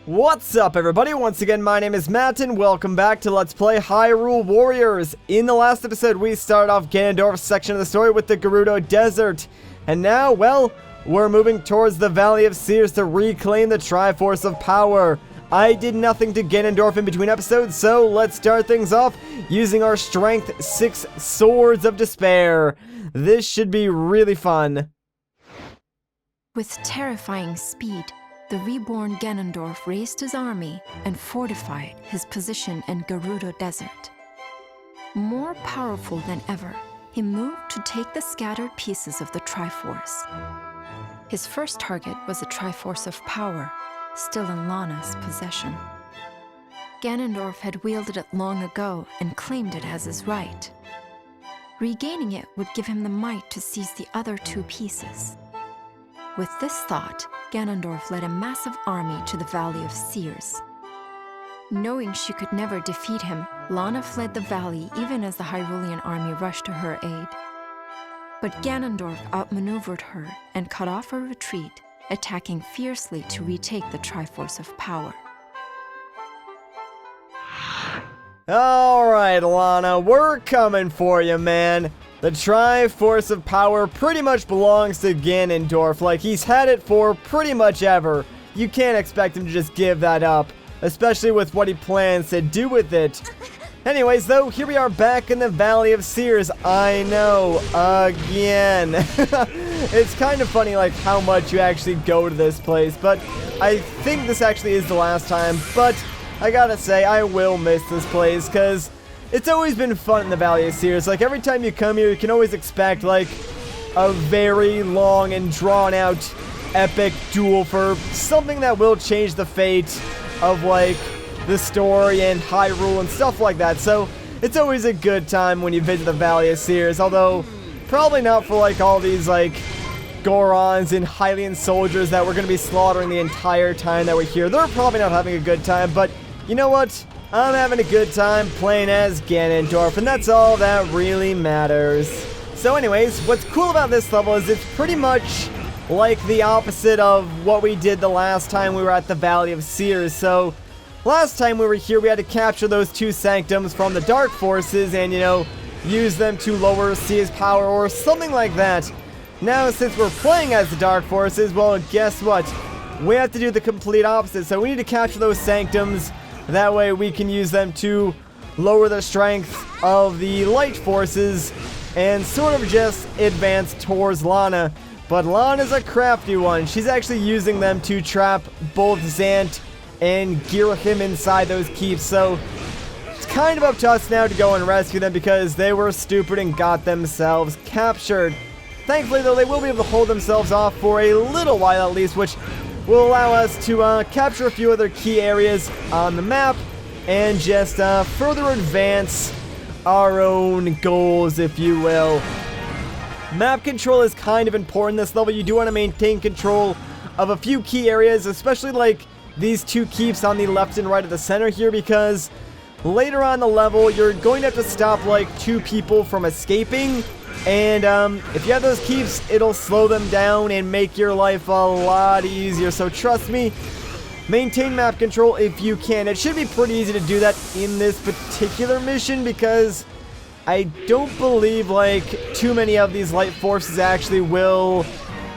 What's up, everybody? Once again, my name is Matt, and welcome back to Let's Play Hyrule Warriors. In the last episode, we started off Ganondorf's section of the story with the Gerudo Desert. And now, well, we're moving towards the Valley of Seers to reclaim the Triforce of Power. I did nothing to Ganondorf in between episodes, so let's start things off using our Strength 6 Swords of Despair. This should be really fun. With terrifying speed, the reborn Ganondorf raised his army and fortified his position in Gerudo Desert. More powerful than ever, he moved to take the scattered pieces of the Triforce. His first target was the Triforce of Power, still in Lana's possession. Ganondorf had wielded it long ago and claimed it as his right. Regaining it would give him the might to seize the other two pieces. With this thought, Ganondorf led a massive army to the Valley of Seers. Knowing she could never defeat him, Lana fled the valley even as the Hyrulean army rushed to her aid. But Ganondorf outmaneuvered her and cut off her retreat, attacking fiercely to retake the Triforce of Power. Alright, Lana, we're coming for you, man. The Triforce of Power pretty much belongs to Ganondorf. Like, he's had it for pretty much ever. You can't expect him to just give that up, especially with what he plans to do with it. Anyways, though, here we are back in the Valley of Seers. I know, again. It's kind of funny, like, how much you actually go to this place, but I think this actually is the last time. But I gotta say, I will miss this place, because it's always been fun in the Valley of Seers. Like, every time you come here, you can always expect, like, a very long and drawn-out epic duel for something that will change the fate of, like, the story and Hyrule and stuff like that. So, it's always a good time when you visit the Valley of Seers, although probably not for, like, all these, like, Gorons and Hylian soldiers that we're going to be slaughtering the entire time that we're here. They're probably not having a good time, but you know what? I'm having a good time playing as Ganondorf, and that's all that really matters. So anyways, what's cool about this level is it's pretty much like the opposite of what we did the last time we were at the Valley of Seers. So, last time we were here, we had to capture those two sanctums from the Dark Forces and, you know, use them to lower Seers' power or something like that. Now, since we're playing as the Dark Forces, well, guess what? We have to do the complete opposite. So we need to capture those sanctums. That way we can use them to lower the strength of the light forces and sort of just advance towards Lana. But Lana's a crafty one. She's actually using them to trap both Zant and Girahim inside those keeps. So it's kind of up to us now to go and rescue them because they were stupid and got themselves captured. Thankfully, though, they will be able to hold themselves off for a little while at least, which will allow us to capture a few other key areas on the map and just further advance our own goals, if you will. Map control is kind of important this level. You do want to maintain control of a few key areas, especially like these two keeps on the left and right of the center here, because later on the level, you're going to have to stop like two people from escaping. And if you have those keeps, it'll slow them down and make your life a lot easier. So trust me, maintain map control if you can. It should be pretty easy to do that in this particular mission because I don't believe like too many of these light forces actually will,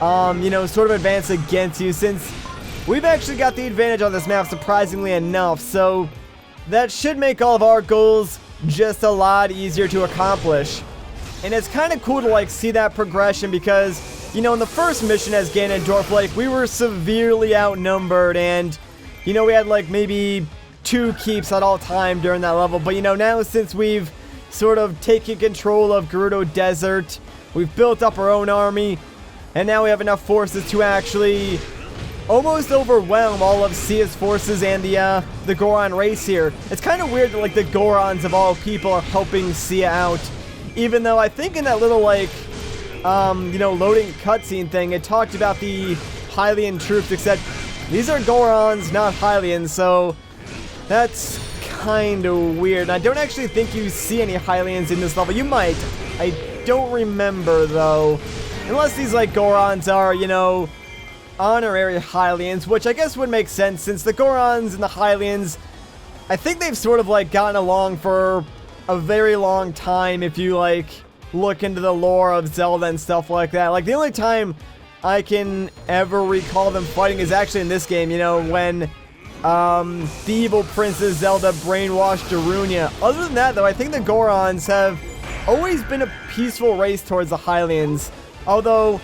you know, sort of advance against you, since we've actually got the advantage on this map surprisingly enough. So that should make all of our goals just a lot easier to accomplish. And it's kind of cool to, like, see that progression because, you know, in the first mission as Ganondorf, like, we were severely outnumbered and, you know, we had, like, maybe 2 keeps at all time during that level. But, you know, now since we've sort of taken control of Gerudo Desert, we've built up our own army, and now we have enough forces to actually almost overwhelm all of Sia's forces and the Goron race here. It's kind of weird that, like, the Gorons of all people are helping Sia out. Even though I think in that little, like, you know, loading cutscene thing, it talked about the Hylian troops, except these are Gorons, not Hylians, so that's kind of weird. And I don't actually think you see any Hylians in this level. You might. I don't remember, though. Unless these, like, Gorons are, you know, honorary Hylians, which I guess would make sense since the Gorons and the Hylians, I think they've sort of like gotten along for a very long time if you like look into the lore of Zelda and stuff like that. Like the only time I can ever recall them fighting is actually in this game, you know, when the evil Princess Zelda brainwashed Darunia. Other than that, though, I think the Gorons have always been a peaceful race towards the Hylians. Although,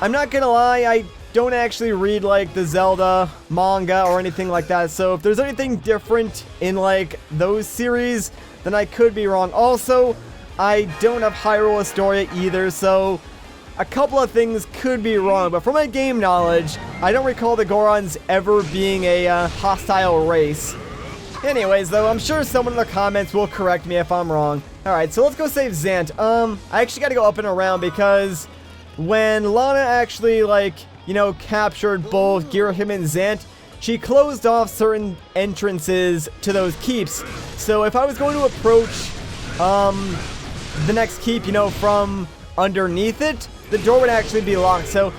I'm not gonna lie, I don't actually read, like, the Zelda manga or anything like that. So if there's anything different in, like, those series, then I could be wrong. Also, I don't have Hyrule Historia either, so a couple of things could be wrong, but from my game knowledge, I don't recall the Gorons ever being a hostile race. Anyways, though, I'm sure someone in the comments will correct me if I'm wrong. Alright, so let's go save Zant. I actually gotta go up and around because when Lana actually, like, you know, captured both Girahim and Zant, she closed off certain entrances to those keeps. So if I was going to approach the next keep, you know, from underneath it, the door would actually be locked. So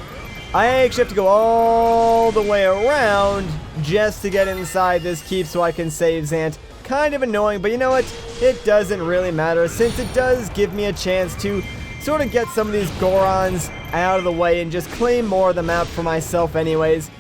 I actually have to go all the way around just to get inside this keep so I can save Zant. Kind of annoying, but you know what? It doesn't really matter since it does give me a chance to sort of get some of these Gorons out of the way and just claim more of the map for myself anyways.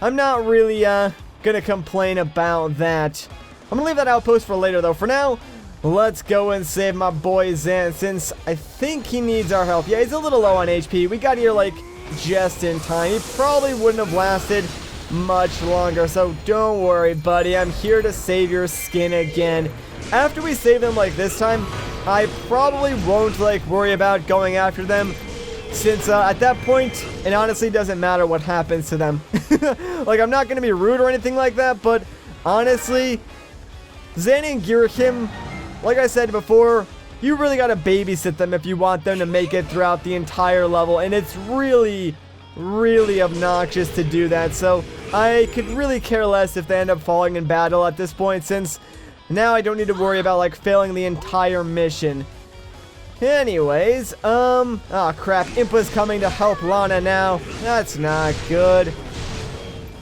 I'm not really gonna complain about that. I'm gonna leave that outpost for later though. For now, let's go and save my boy Zant since I think he needs our help. Yeah, he's a little low on HP. We got here like just in time. He probably wouldn't have lasted much longer, so don't worry, buddy. I'm here to save your skin again. After we save them like this time, I probably won't like worry about going after them since at that point, it honestly doesn't matter what happens to them. Like, I'm not going to be rude or anything like that, but honestly, Zant and Girahim, like I said before, you really got to babysit them if you want them to make it throughout the entire level, and it's really, really obnoxious to do that, so I could really care less if they end up falling in battle at this point, since now I don't need to worry about, like, failing the entire mission. Anyways, oh crap, Impa's coming to help Lana now. That's not good.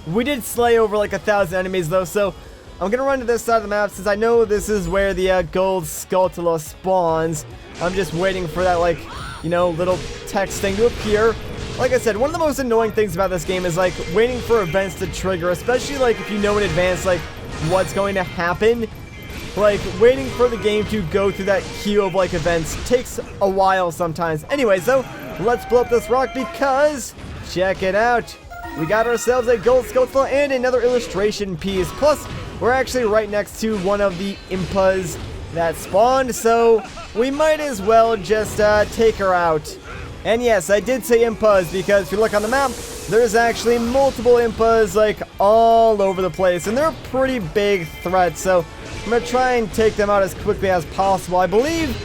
We did slay over like 1,000 enemies though, so I'm gonna run to this side of the map since I know this is where the gold Skulltula spawns. I'm just waiting for that, like, you know, little text thing to appear. Like I said, one of the most annoying things about this game is like waiting for events to trigger, especially like if you know in advance like what's going to happen. Like, waiting for the game to go through that queue of, like, events takes a while sometimes. Anyways, though, let's blow up this rock because, check it out, we got ourselves a gold Skulltula and another illustration piece. Plus, we're actually right next to one of the Impas that spawned, so we might as well just take her out. And yes, I did say Impas because if you look on the map, there's actually multiple Impas, like, all over the place, and they're a pretty big threat, so I'm going to try and take them out as quickly as possible. I believe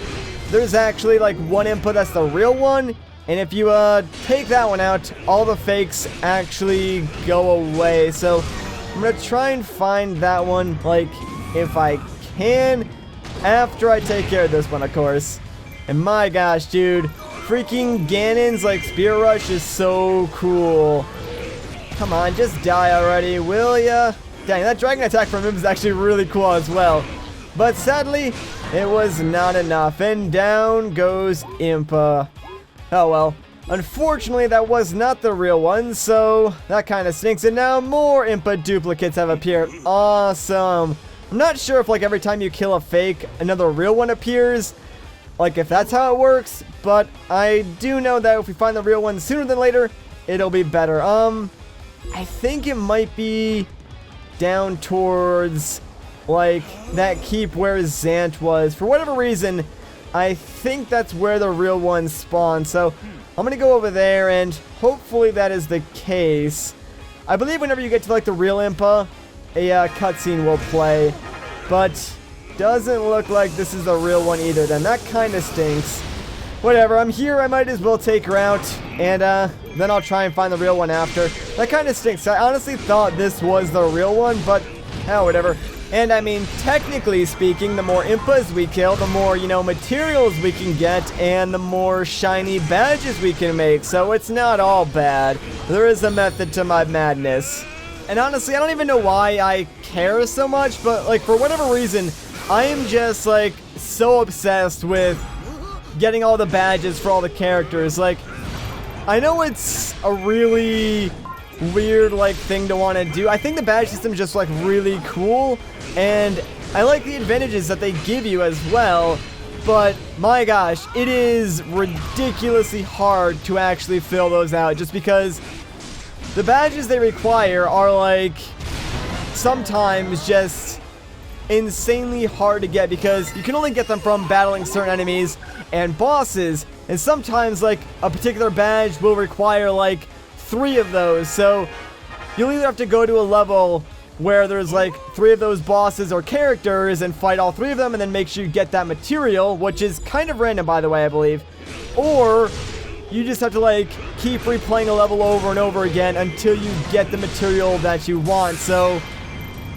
there's actually like one Impa that's the real one. And if you take that one out, all the fakes actually go away. So I'm going to try and find that one, like, if I can, after I take care of this one, of course. And my gosh, dude, freaking Ganon's, like, Spear Rush is so cool. Come on, just die already, will ya? Dang, that dragon attack from him is actually really cool as well. But sadly, it was not enough. And down goes Impa. Oh well. Unfortunately, that was not the real one, so that kind of stinks. And now more Impa duplicates have appeared. Awesome. I'm not sure if, like, every time you kill a fake, another real one appears. Like, if that's how it works. But I do know that if we find the real one sooner than later, it'll be better. I think it might be down towards, like, that keep where Zant was. For whatever reason, I think that's where the real one spawned. So I'm gonna go over there, and hopefully that is the case. I believe whenever you get to, like, the real Impa, a cutscene will play. But doesn't look like this is the real one either, then. That kind of stinks. Whatever, I'm here, I might as well take her out, and then I'll try and find the real one after. That kind of stinks. I honestly thought this was the real one, but hell, whatever. And I mean, technically speaking, the more impas we kill, the more, materials we can get, and the more shiny badges we can make. So it's not all bad. There is a method to my madness. And honestly, I don't even know why I care so much, but like for whatever reason, I am just like so obsessed with getting all the badges for all the characters. Like, I know it's a really weird like thing to want to do. I think the badge system is just like really cool, and I like the advantages that they give you as well, but my gosh, it is ridiculously hard to actually fill those out just because the badges they require are like sometimes just insanely hard to get because you can only get them from battling certain enemies and bosses, and sometimes like a particular badge will require like 3 of those, so you'll either have to go to a level where there's like 3 of those bosses or characters and fight all 3 of them and then make sure you get that material, which is kind of random by the way, I believe, or you just have to like keep replaying a level over and over again until you get the material that you want. So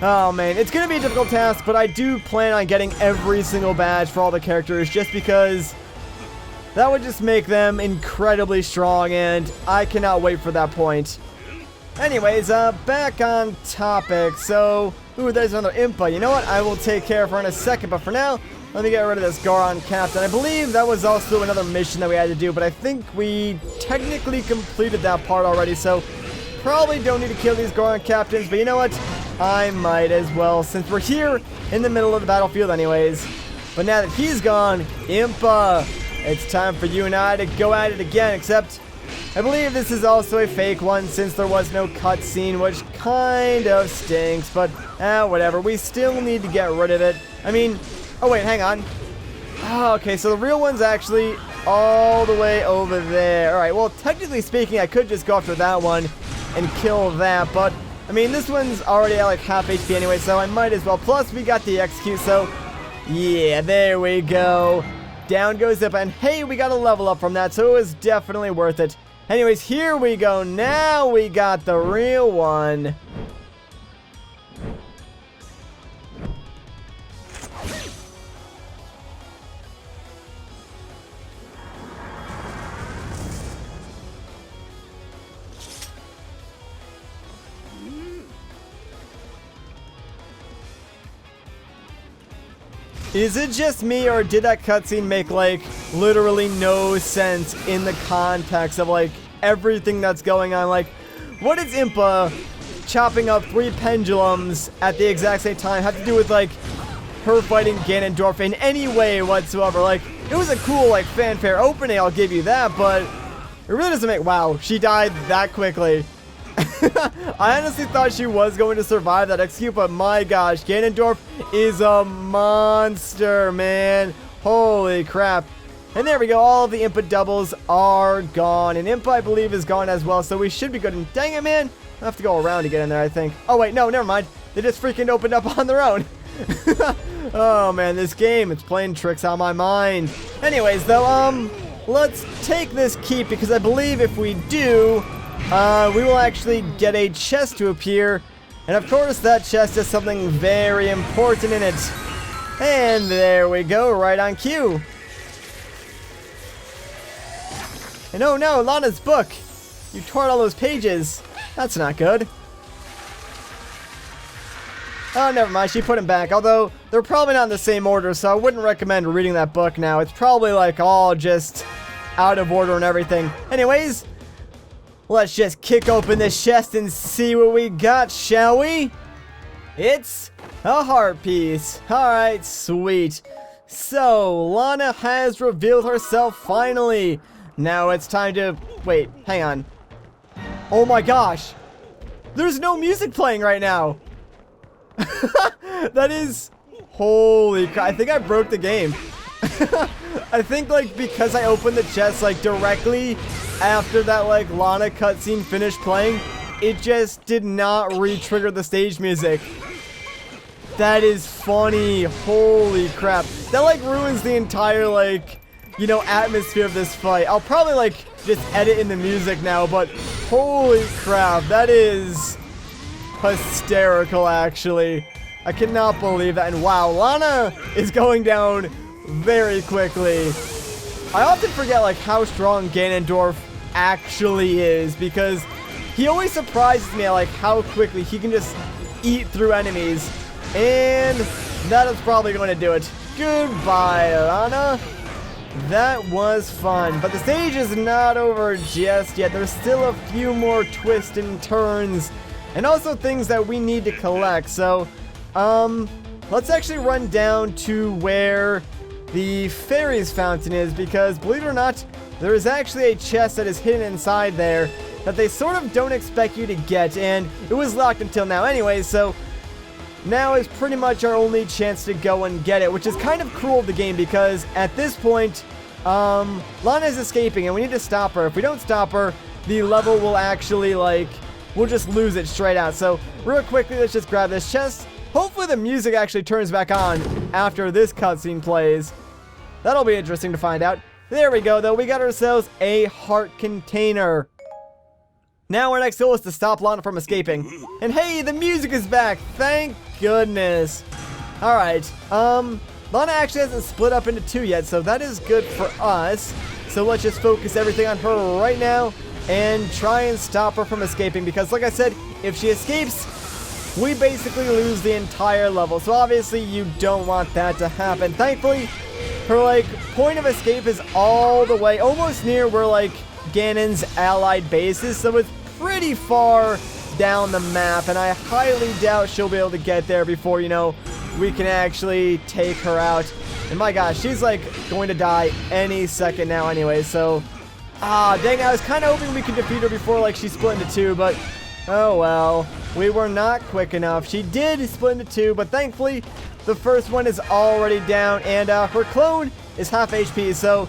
oh man, it's gonna be a difficult task, but I do plan on getting every single badge for all the characters just because that would just make them incredibly strong, and I cannot wait for that point. Anyways, back on topic. So, ooh, there's another Impa. You know what? I will take care of her in a second, but for now, let me get rid of this Goron Captain. I believe that was also another mission that we had to do, but I think we technically completed that part already, so probably don't need to kill these Goron Captains, but you know what? I might as well, since we're here in the middle of the battlefield anyways. But now that he's gone, Impa, it's time for you and I to go at it again, except I believe this is also a fake one since there was no cutscene, which kind of stinks, but whatever. We still need to get rid of it. I mean, oh wait, hang on. Oh, okay, so the real one's actually all the way over there. Alright, well, technically speaking, I could just go after that one and kill that, but I mean, this one's already at like half HP anyway, so I might as well. Plus, we got the execute, so yeah, there we go. Down goes up, and hey, we got a level up from that, so it was definitely worth it. Anyways, here we go. Now we got the real one. Is it just me, or did that cutscene make, like, literally no sense in the context of, like, everything that's going on? Like, what does Impa chopping up 3 pendulums at the exact same time have to do with, like, her fighting Ganondorf in any way whatsoever? Like, it was a cool, like, fanfare opening, I'll give you that, but it really doesn't make... Wow, she died that quickly. I honestly thought she was going to survive that execute, but my gosh, Ganondorf is a monster, man. Holy crap. And there we go, all of the Impa doubles are gone, and Impa, I believe, is gone as well, so we should be good. And dang it, man, I have to go around to get in there, I think. Oh, wait, no, never mind. They just freaking opened up on their own. Oh, man, this game, it's playing tricks on my mind. Anyways, though, let's take this keep, because I believe if we do... we will actually get a chest to appear, and of course that chest has something very important in it. And there we go, right on cue. And oh no, Lana's book! You tore all those pages. That's not good. Oh, never mind, she put them back, although they're probably not in the same order, so I wouldn't recommend reading that book now. It's probably like all just out of order and everything. Anyways, let's just kick open this chest and see what we got, shall we? It's a heart piece. Alright, sweet. So, Lana has revealed herself finally. Now it's time to... Wait, hang on. Oh my gosh. There's no music playing right now. That is... Holy crap. I think I broke the game. I think, like, because I opened the chest, like, directly after that, like, Lana cutscene finished playing, it just did not re-trigger the stage music. That is funny. Holy crap. That, like, ruins the entire, like, you know, atmosphere of this fight. I'll probably, like, just edit in the music now, but holy crap. That is hysterical, actually. I cannot believe that. And wow, Lana is going down very quickly. I often forget like how strong Ganondorf actually is, because he always surprises me at like how quickly he can just eat through enemies. And that is probably going to do it. Goodbye, Lana. That was fun, but the stage is not over just yet. There's still a few more twists and turns, and also things that we need to collect. So, let's actually run down to where the fairies fountain is, because believe it or not, there is actually a chest that is hidden inside there that they sort of don't expect you to get, and it was locked until now anyway, so now is pretty much our only chance to go and get it, which is kind of cruel of the game, because at this point, Lana is escaping and we need to stop her. If we don't stop her, the level will actually, like, we'll just lose it straight out. So, real quickly, let's just grab this chest. Hopefully the music actually turns back on after this cutscene plays. That'll be interesting to find out. There we go, though. We got ourselves a heart container. Now our next goal is to stop Lana from escaping. And hey, the music is back! Thank goodness. Alright, Lana actually hasn't split up into two yet, so that is good for us. So let's just focus everything on her right now and try and stop her from escaping, because like I said, if she escapes, we basically lose the entire level. So obviously you don't want that to happen. Thankfully, her like point of escape is all the way almost near where like Ganon's allied base is, so it's pretty far down the map, and I highly doubt she'll be able to get there before, you know, we can actually take her out. And my gosh, she's like going to die any second now anyway, so dang, I was kind of hoping we could defeat her before like she split into two, but oh well, we were not quick enough. She did split into two, but thankfully the first one is already down, and her clone is half HP, so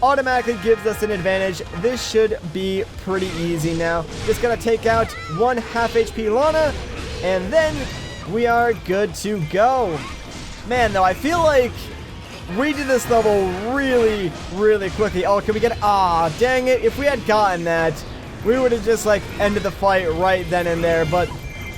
automatically gives us an advantage. This should be pretty easy now. Just gotta take out one half HP Lana, and then we are good to go. Man, though, I feel like we did this level really, really quickly. Oh, can we get it? Dang it. If we had gotten that, we would have just, like, ended the fight right then and there. But,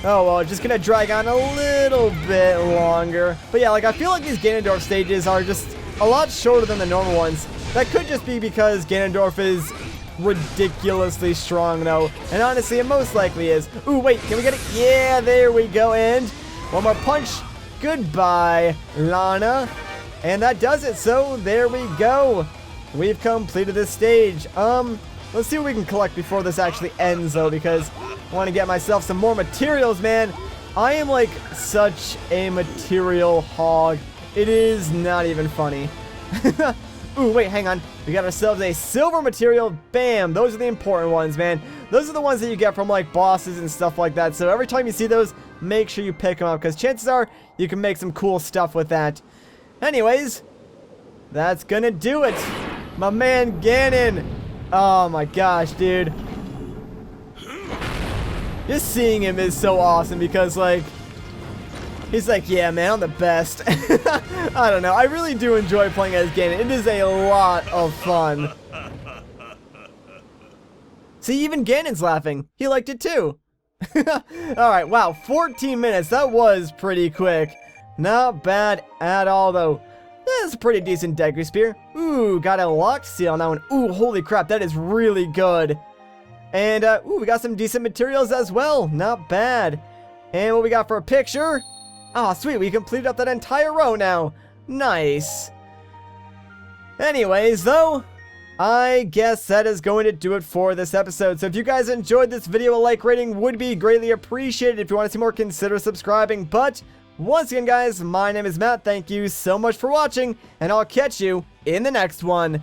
oh, well, just gonna drag on a little bit longer. But, yeah, like, I feel like these Ganondorf stages are just a lot shorter than the normal ones. That could just be because Ganondorf is ridiculously strong, though. And honestly, it most likely is. Ooh, wait, can we get it? Yeah, there we go. And one more punch. Goodbye, Lana. And that does it. So, there we go. We've completed this stage. Let's see what we can collect before this actually ends, though, because I want to get myself some more materials, man. I am, like, such a material hog. It is not even funny. Ooh, wait, hang on. We got ourselves a silver material. Bam! Those are the important ones, man. Those are the ones that you get from, like, bosses and stuff like that. So every time you see those, make sure you pick them up, because chances are you can make some cool stuff with that. Anyways, that's gonna do it. My man Ganon. Oh my gosh, dude. Just seeing him is so awesome, because, like, he's like, yeah, man, I'm the best. I don't know. I really do enjoy playing as Ganon. It is a lot of fun. See, even Ganon's laughing. He liked it too. Alright, wow, 14 minutes. That was pretty quick. Not bad at all, though. That's a pretty decent Deku Spear. Ooh, got a locked seal on that one. Ooh, holy crap, that is really good. And, ooh, we got some decent materials as well. Not bad. And what we got for a picture? Oh, sweet, we completed up that entire row now. Nice. Anyways, though, I guess that is going to do it for this episode. So if you guys enjoyed this video, a like rating would be greatly appreciated. If you want to see more, consider subscribing. But once again, guys, my name is Matt. Thank you so much for watching, and I'll catch you in the next one.